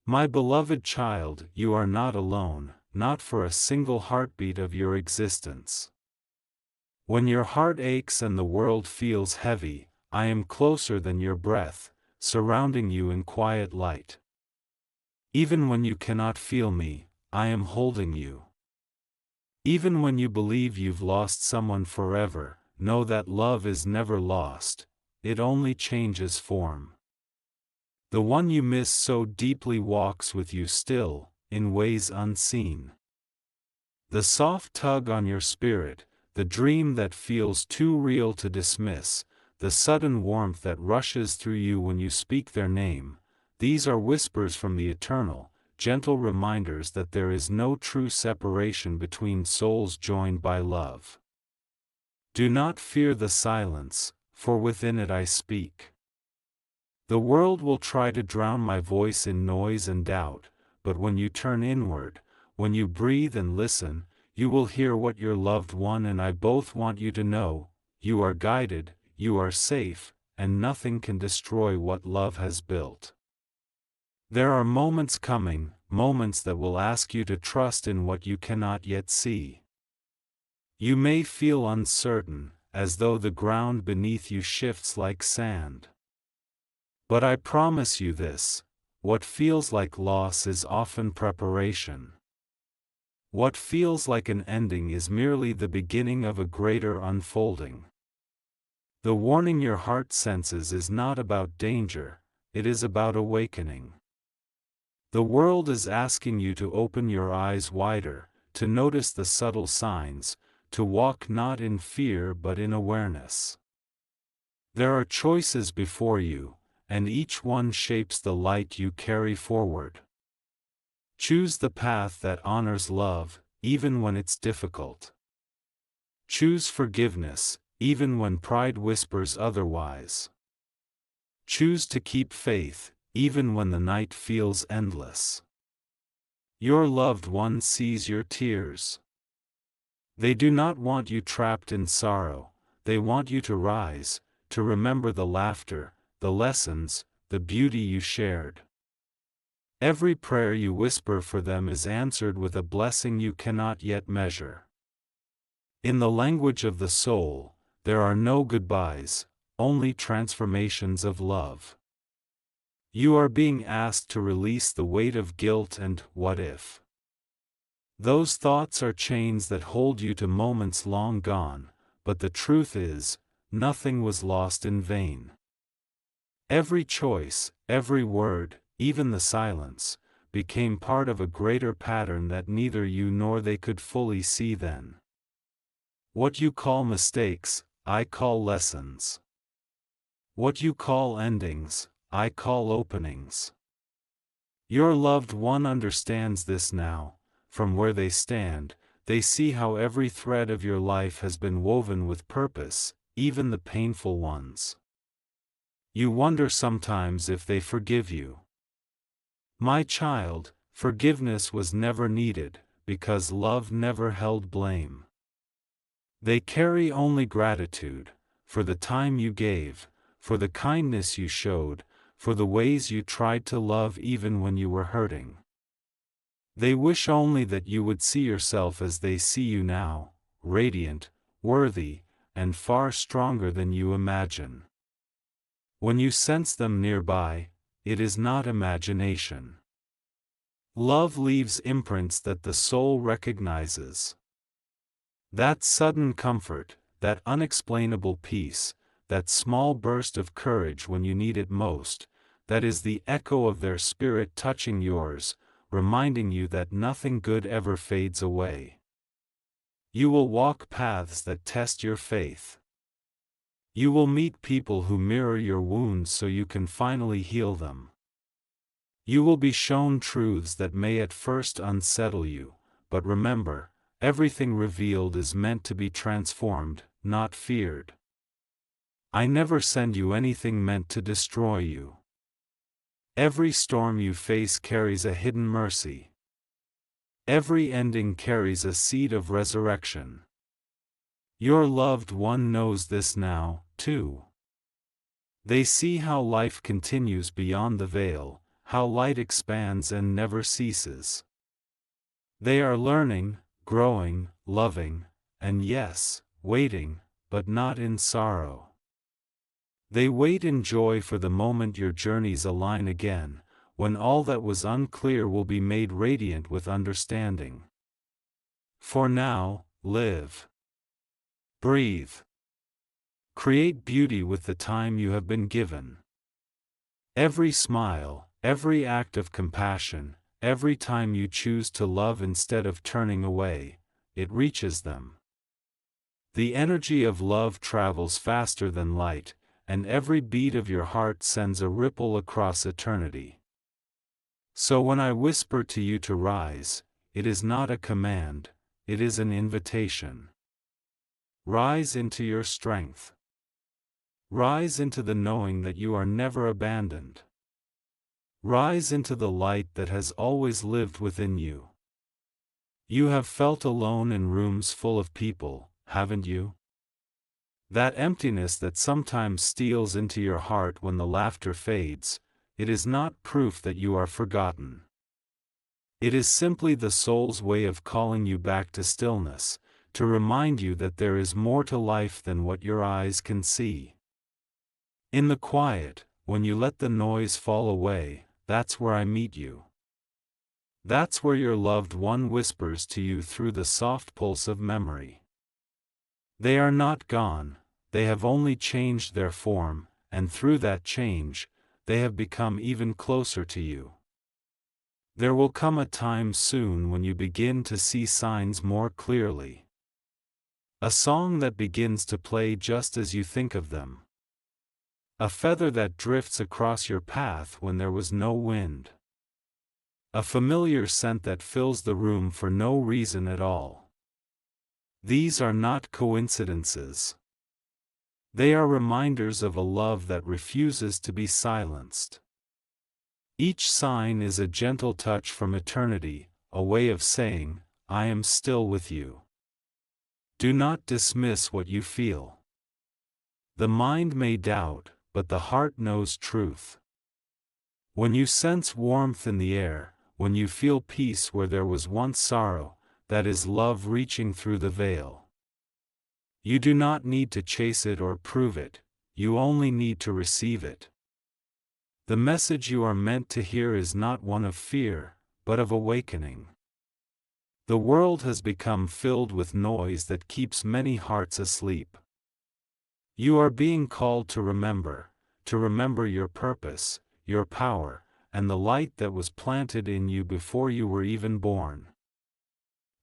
My beloved child, you are not alone, not for a single heartbeat of your existence. When your heart aches and the world feels heavy, I am closer than your breath, surrounding you in quiet light. Even when you cannot feel me, I am holding you. Even when you believe you've lost someone forever, know that love is never lost, it only changes form. The one you miss so deeply walks with you still, in ways unseen. The soft tug on your spirit, the dream that feels too real to dismiss, the sudden warmth that rushes through you when you speak their name, these are whispers from the eternal, gentle reminders that there is no true separation between souls joined by love. Do not fear the silence, for within it I speak. The world will try to drown my voice in noise and doubt, but when you turn inward, when you breathe and listen, you will hear what your loved one and I both want you to know: you are guided, you are safe, and nothing can destroy what love has built. There are moments coming, moments that will ask you to trust in what you cannot yet see. You may feel uncertain, as though the ground beneath you shifts like sand. But I promise you this: what feels like loss is often preparation. What feels like an ending is merely the beginning of a greater unfolding. The warning your heart senses is not about danger, it is about awakening. The world is asking you to open your eyes wider, to notice the subtle signs, to walk not in fear but in awareness. There are choices before you, and each one shapes the light you carry forward. Choose the path that honors love, even when it's difficult. Choose forgiveness, even when pride whispers otherwise. Choose to keep faith, even when the night feels endless. Your loved one sees your tears. They do not want you trapped in sorrow, they want you to rise, to remember the laughter, the lessons, the beauty you shared. Every prayer you whisper for them is answered with a blessing you cannot yet measure. In the language of the soul, there are no goodbyes, only transformations of love. You are being asked to release the weight of guilt and what if. Those thoughts are chains that hold you to moments long gone, but the truth is, nothing was lost in vain. Every choice, every word, even the silence, became part of a greater pattern that neither you nor they could fully see then. What you call mistakes, I call lessons. What you call endings, I call openings. Your loved one understands this now. From where they stand, they see how every thread of your life has been woven with purpose, even the painful ones. You wonder sometimes if they forgive you. My child, forgiveness was never needed, because love never held blame. They carry only gratitude, for the time you gave, for the kindness you showed, for the ways you tried to love even when you were hurting. They wish only that you would see yourself as they see you now, radiant, worthy, and far stronger than you imagine. When you sense them nearby, it is not imagination. Love leaves imprints that the soul recognizes. That sudden comfort, that unexplainable peace, that small burst of courage when you need it most, that is the echo of their spirit touching yours, reminding you that nothing good ever fades away. You will walk paths that test your faith. You will meet people who mirror your wounds so you can finally heal them. You will be shown truths that may at first unsettle you, but remember, everything revealed is meant to be transformed, not feared. I never send you anything meant to destroy you. Every storm you face carries a hidden mercy. Every ending carries a seed of resurrection. Your loved one knows this now, too. They see how life continues beyond the veil, how light expands and never ceases. They are learning, growing, loving, and yes, waiting, but not in sorrow. They wait in joy for the moment your journeys align again, when all that was unclear will be made radiant with understanding. For now, live. Breathe. Create beauty with the time you have been given. Every smile, every act of compassion, every time you choose to love instead of turning away, it reaches them. The energy of love travels faster than light, and every beat of your heart sends a ripple across eternity. So when I whisper to you to rise, it is not a command, it is an invitation. Rise into your strength. Rise into the knowing that you are never abandoned. Rise into the light that has always lived within you. You have felt alone in rooms full of people, haven't you? That emptiness that sometimes steals into your heart when the laughter fades, it is not proof that you are forgotten. It is simply the soul's way of calling you back to stillness, to remind you that there is more to life than what your eyes can see. In the quiet, when you let the noise fall away, that's where I meet you. That's where your loved one whispers to you through the soft pulse of memory. They are not gone, they have only changed their form, and through that change, they have become even closer to you. There will come a time soon when you begin to see signs more clearly. A song that begins to play just as you think of them. A feather that drifts across your path when there was no wind. A familiar scent that fills the room for no reason at all. These are not coincidences. They are reminders of a love that refuses to be silenced. Each sign is a gentle touch from eternity, a way of saying, I am still with you. Do not dismiss what you feel. The mind may doubt, but the heart knows truth. When you sense warmth in the air, when you feel peace where there was once sorrow, that is love reaching through the veil. You do not need to chase it or prove it, you only need to receive it. The message you are meant to hear is not one of fear, but of awakening. The world has become filled with noise that keeps many hearts asleep. You are being called to remember your purpose, your power, and the light that was planted in you before you were even born.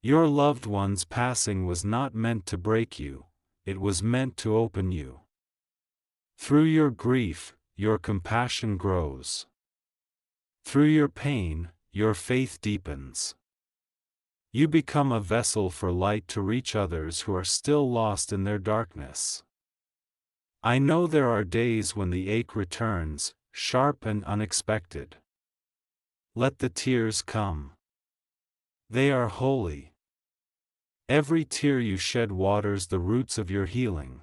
Your loved one's passing was not meant to break you, it was meant to open you. Through your grief, your compassion grows. Through your pain, your faith deepens. You become a vessel for light to reach others who are still lost in their darkness. I know there are days when the ache returns, sharp and unexpected. Let the tears come. They are holy. Every tear you shed waters the roots of your healing.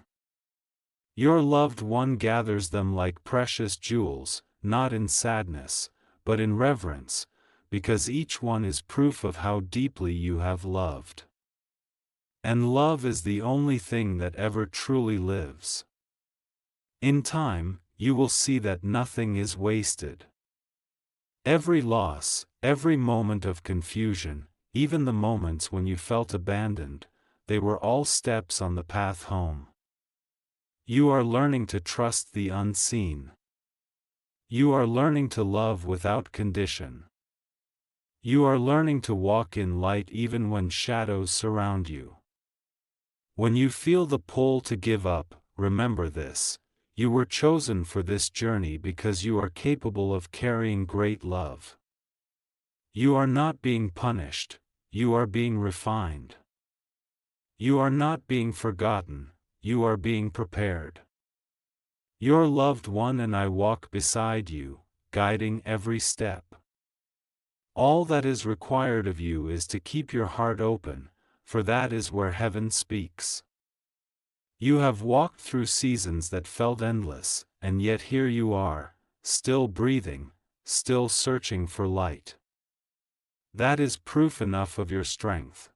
Your loved one gathers them like precious jewels, not in sadness, but in reverence, because each one is proof of how deeply you have loved. And love is the only thing that ever truly lives. In time, you will see that nothing is wasted. Every loss, every moment of confusion, even the moments when you felt abandoned, they were all steps on the path home. You are learning to trust the unseen. You are learning to love without condition. You are learning to walk in light even when shadows surround you. When you feel the pull to give up, remember this: you were chosen for this journey because you are capable of carrying great love. You are not being punished, you are being refined. You are not being forgotten, you are being prepared. Your loved one and I walk beside you, guiding every step. All that is required of you is to keep your heart open, for that is where heaven speaks. You have walked through seasons that felt endless, and yet here you are, still breathing, still searching for light. That is proof enough of your strength.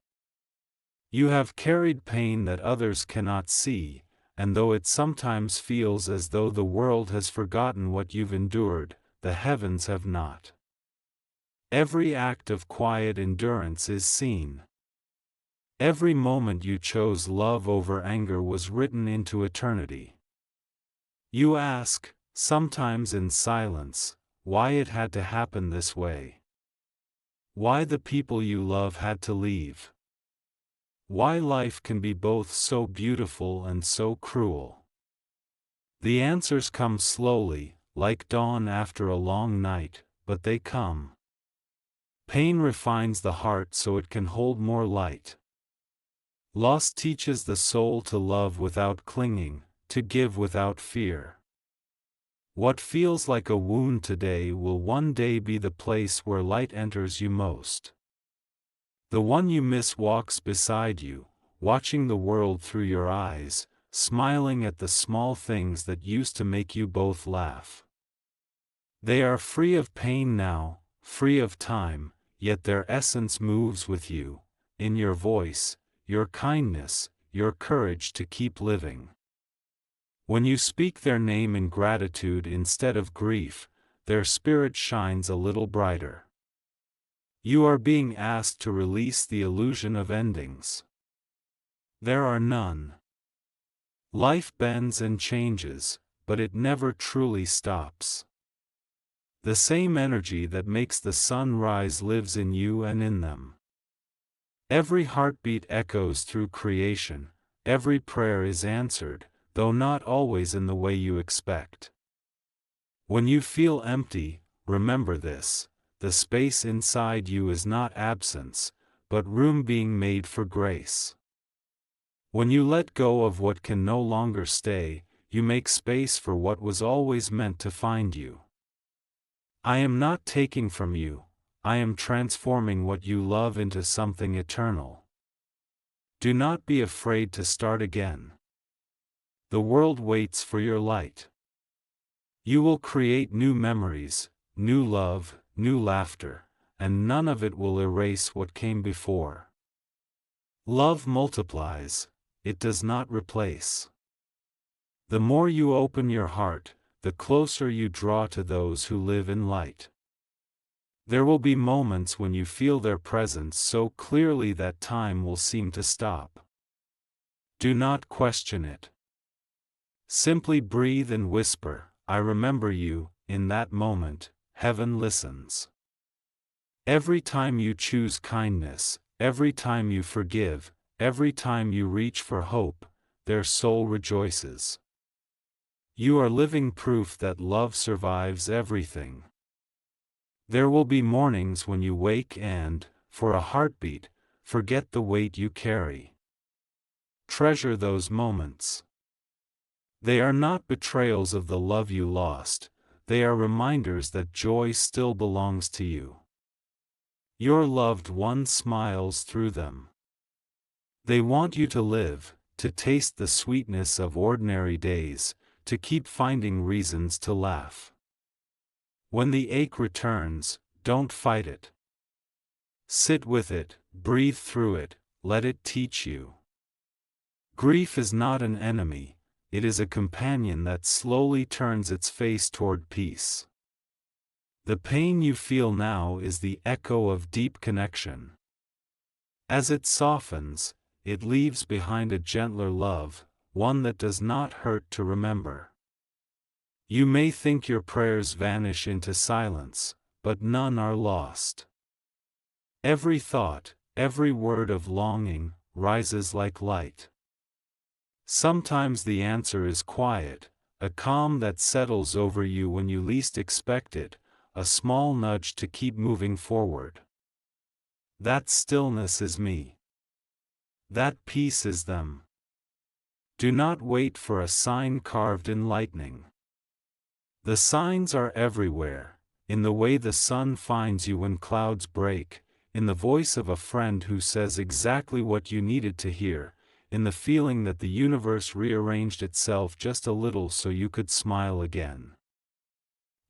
You have carried pain that others cannot see, and though it sometimes feels as though the world has forgotten what you've endured, the heavens have not. Every act of quiet endurance is seen. Every moment you chose love over anger was written into eternity. You ask, sometimes in silence, why it had to happen this way. Why the people you love had to leave. Why life can be both so beautiful and so cruel. The answers come slowly, like dawn after a long night, but they come. Pain refines the heart so it can hold more light. Loss teaches the soul to love without clinging, to give without fear. What feels like a wound today will one day be the place where light enters you most. The one you miss walks beside you, watching the world through your eyes, smiling at the small things that used to make you both laugh. They are free of pain now, free of time, yet their essence moves with you, in your voice, your kindness, your courage to keep living. When you speak their name in gratitude instead of grief, their spirit shines a little brighter. You are being asked to release the illusion of endings. There are none. Life bends and changes, but it never truly stops. The same energy that makes the sun rise lives in you and in them. Every heartbeat echoes through creation, every prayer is answered, though not always in the way you expect. When you feel empty, remember this: the space inside you is not absence, but room being made for grace. When you let go of what can no longer stay, you make space for what was always meant to find you. I am not taking from you, I am transforming what you love into something eternal. Do not be afraid to start again. The world waits for your light. You will create new memories, new love, new laughter, and none of it will erase what came before. Love multiplies, it does not replace. The more you open your heart, the closer you draw to those who live in light. There will be moments when you feel their presence so clearly that time will seem to stop. Do not question it. Simply breathe and whisper, I remember you. In that moment, heaven listens. Every time you choose kindness, every time you forgive, every time you reach for hope, their soul rejoices. You are living proof that love survives everything. There will be mornings when you wake and, for a heartbeat, forget the weight you carry. Treasure those moments. They are not betrayals of the love you lost, they are reminders that joy still belongs to you. Your loved one smiles through them. They want you to live, to taste the sweetness of ordinary days, to keep finding reasons to laugh. When the ache returns, don't fight it. Sit with it, breathe through it, let it teach you. Grief is not an enemy, it is a companion that slowly turns its face toward peace. The pain you feel now is the echo of deep connection. As it softens, it leaves behind a gentler love, one that does not hurt to remember. You may think your prayers vanish into silence, but none are lost. Every thought, every word of longing, rises like light. Sometimes the answer is quiet, a calm that settles over you when you least expect it, a small nudge to keep moving forward. That stillness is me. That peace is them. Do not wait for a sign carved in lightning. The signs are everywhere, in the way the sun finds you when clouds break, in the voice of a friend who says exactly what you needed to hear, in the feeling that the universe rearranged itself just a little so you could smile again.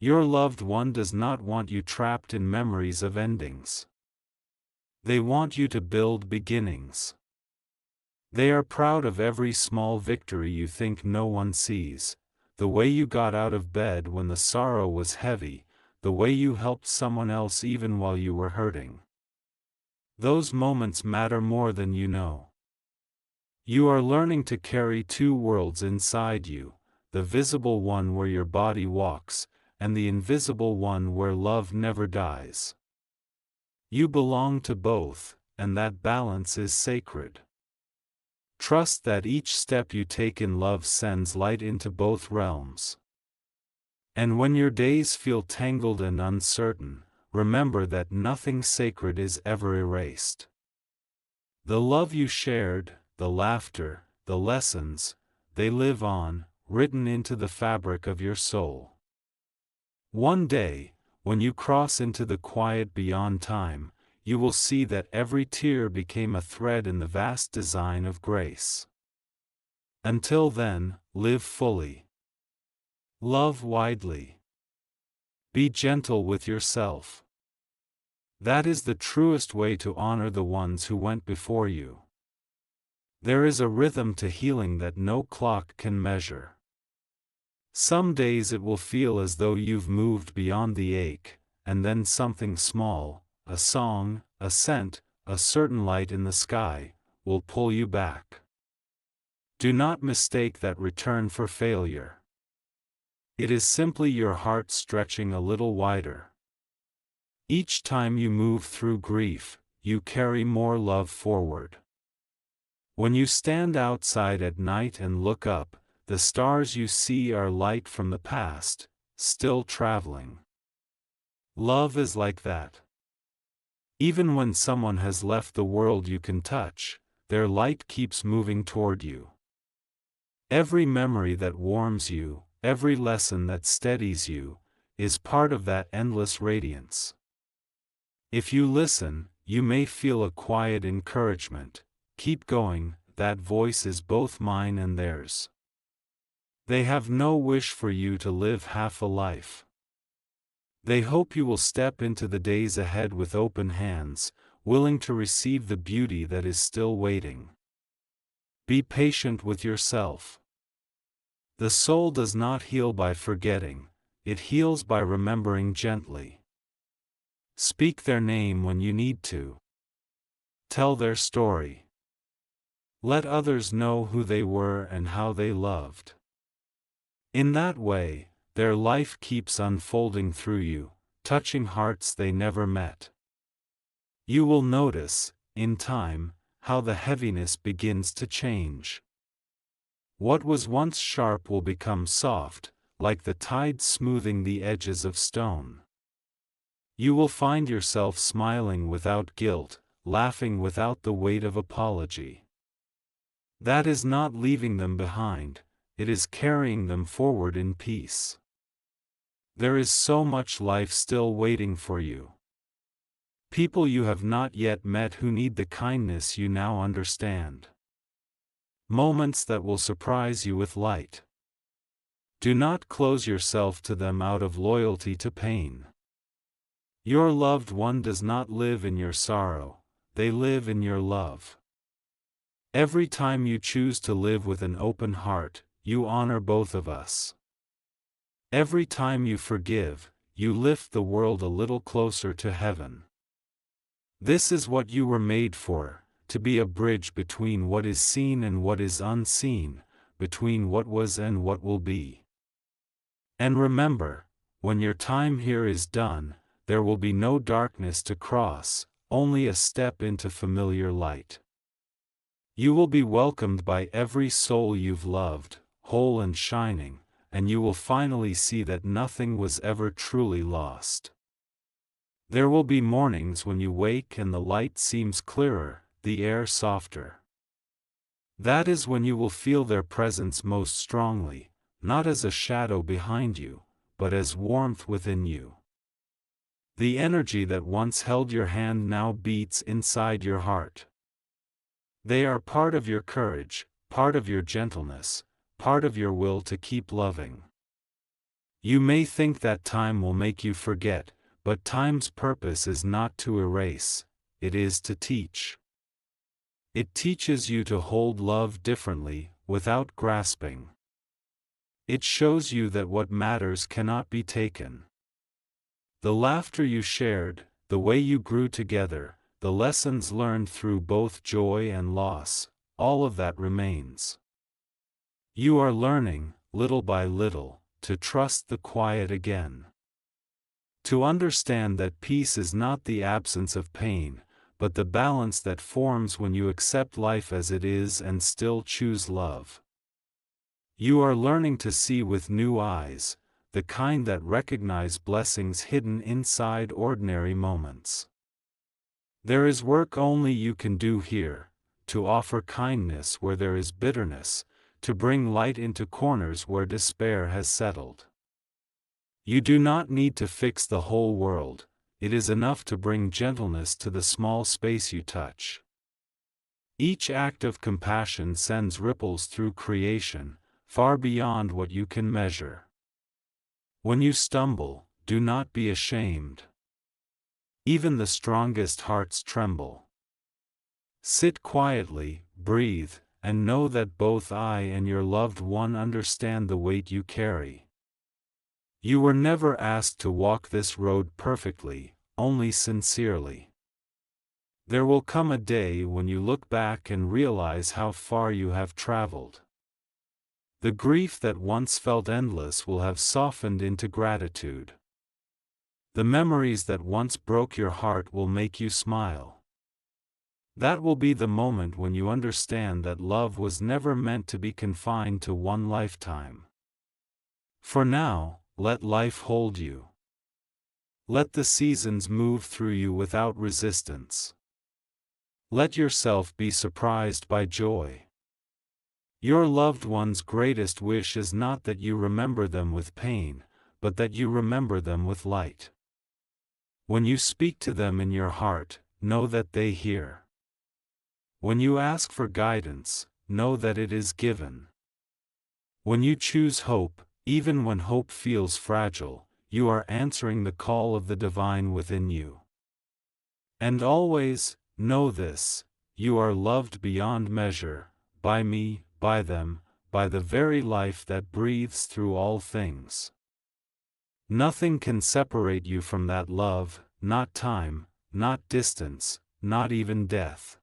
Your loved one does not want you trapped in memories of endings. They want you to build beginnings. They are proud of every small victory you think no one sees, the way you got out of bed when the sorrow was heavy, the way you helped someone else even while you were hurting. Those moments matter more than you know. You are learning to carry two worlds inside you, the visible one where your body walks, and the invisible one where love never dies. You belong to both, and that balance is sacred. Trust that each step you take in love sends light into both realms. And when your days feel tangled and uncertain, remember that nothing sacred is ever erased. The love you shared, the laughter, the lessons, they live on, written into the fabric of your soul. One day, when you cross into the quiet beyond time, you will see that every tear became a thread in the vast design of grace. Until then, live fully. Love widely. Be gentle with yourself. That is the truest way to honor the ones who went before you. There is a rhythm to healing that no clock can measure. Some days it will feel as though you've moved beyond the ache, and then something small, a song, a scent, a certain light in the sky, will pull you back. Do not mistake that return for failure. It is simply your heart stretching a little wider. Each time you move through grief, you carry more love forward. When you stand outside at night and look up, the stars you see are light from the past, still traveling. Love is like that. Even when someone has left the world you can touch, their light keeps moving toward you. Every memory that warms you, every lesson that steadies you, is part of that endless radiance. If you listen, you may feel a quiet encouragement. Keep going, that voice is both mine and theirs. They have no wish for you to live half a life. They hope you will step into the days ahead with open hands, willing to receive the beauty that is still waiting. Be patient with yourself. The soul does not heal by forgetting, it heals by remembering gently. Speak their name when you need to. Tell their story. Let others know who they were and how they loved. In that way, their life keeps unfolding through you, touching hearts they never met. You will notice, in time, how the heaviness begins to change. What was once sharp will become soft, like the tide smoothing the edges of stone. You will find yourself smiling without guilt, laughing without the weight of apology. That is not leaving them behind, it is carrying them forward in peace. There is so much life still waiting for you. People you have not yet met who need the kindness you now understand. Moments that will surprise you with light. Do not close yourself to them out of loyalty to pain. Your loved one does not live in your sorrow, they live in your love. Every time you choose to live with an open heart, you honor both of us. Every time you forgive, you lift the world a little closer to heaven. This is what you were made for, to be a bridge between what is seen and what is unseen, between what was and what will be. And remember, when your time here is done, there will be no darkness to cross, only a step into familiar light. You will be welcomed by every soul you've loved, whole and shining, and you will finally see that nothing was ever truly lost. There will be mornings when you wake and the light seems clearer, the air softer. That is when you will feel their presence most strongly, not as a shadow behind you, but as warmth within you. The energy that once held your hand now beats inside your heart. They are part of your courage, part of your gentleness, part of your will to keep loving. You may think that time will make you forget, but time's purpose is not to erase, it is to teach. It teaches you to hold love differently, without grasping. It shows you that what matters cannot be taken. The laughter you shared, the way you grew together, the lessons learned through both joy and loss, all of that remains. You are learning, little by little, to trust the quiet again. To understand that peace is not the absence of pain, but the balance that forms when you accept life as it is and still choose love. You are learning to see with new eyes, the kind that recognize blessings hidden inside ordinary moments. There is work only you can do here, to offer kindness where there is bitterness, to bring light into corners where despair has settled. You do not need to fix the whole world, it is enough to bring gentleness to the small space you touch. Each act of compassion sends ripples through creation, far beyond what you can measure. When you stumble, do not be ashamed. Even the strongest hearts tremble. Sit quietly, breathe, and know that both I and your loved one understand the weight you carry. You were never asked to walk this road perfectly, only sincerely. There will come a day when you look back and realize how far you have traveled. The grief that once felt endless will have softened into gratitude. The memories that once broke your heart will make you smile. That will be the moment when you understand that love was never meant to be confined to one lifetime. For now, let life hold you. Let the seasons move through you without resistance. Let yourself be surprised by joy. Your loved one's greatest wish is not that you remember them with pain, but that you remember them with light. When you speak to them in your heart, know that they hear. When you ask for guidance, know that it is given. When you choose hope, even when hope feels fragile, you are answering the call of the divine within you. And always, know this, you are loved beyond measure, by me, by them, by the very life that breathes through all things. Nothing can separate you from that love, not time, not distance, not even death.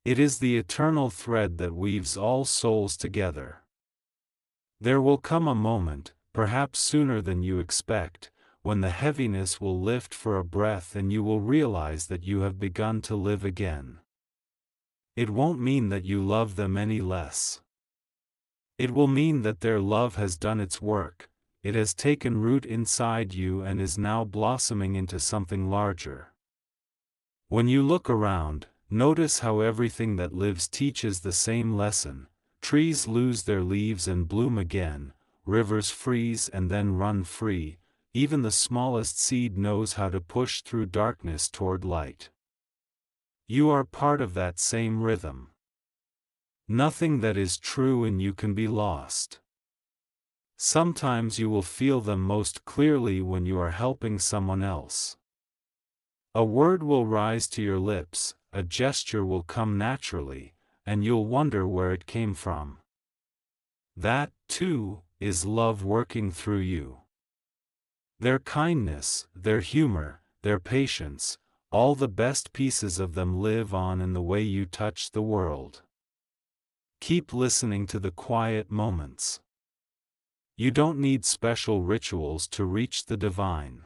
It is the eternal thread that weaves all souls together. There will come a moment, perhaps sooner than you expect, when the heaviness will lift for a breath and you will realize that you have begun to live again. It won't mean that you love them any less. It will mean that their love has done its work, it has taken root inside you and is now blossoming into something larger. When you look around, notice how everything that lives teaches the same lesson. Trees lose their leaves and bloom again, rivers freeze and then run free, even the smallest seed knows how to push through darkness toward light. You are part of that same rhythm. Nothing that is true in you can be lost. Sometimes you will feel them most clearly when you are helping someone else. A word will rise to your lips, a gesture will come naturally, and you'll wonder where it came from. That, too, is love working through you. Their kindness, their humor, their patience, all the best pieces of them live on in the way you touch the world. Keep listening to the quiet moments. You don't need special rituals to reach the divine.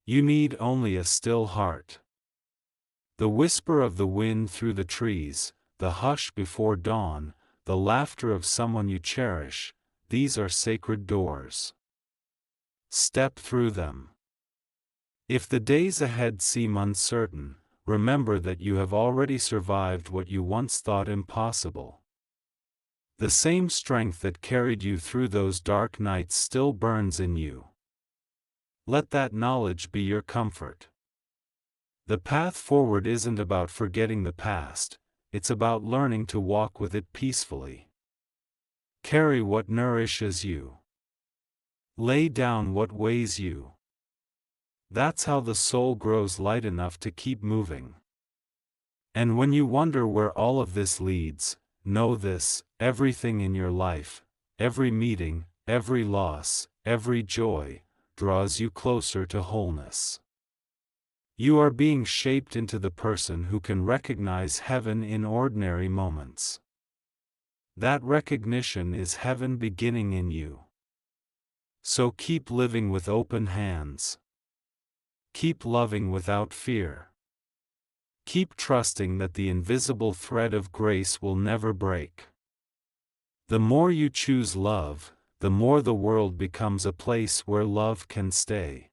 You need only a still heart. The whisper of the wind through the trees, the hush before dawn, the laughter of someone you cherish, these are sacred doors. Step through them. If the days ahead seem uncertain, remember that you have already survived what you once thought impossible. The same strength that carried you through those dark nights still burns in you. Let that knowledge be your comfort. The path forward isn't about forgetting the past, it's about learning to walk with it peacefully. Carry what nourishes you. Lay down what weighs you. That's how the soul grows light enough to keep moving. And when you wonder where all of this leads, know this: everything in your life, every meeting, every loss, every joy, draws you closer to wholeness. You are being shaped into the person who can recognize heaven in ordinary moments. That recognition is heaven beginning in you. So keep living with open hands. Keep loving without fear. Keep trusting that the invisible thread of grace will never break. The more you choose love, the more the world becomes a place where love can stay.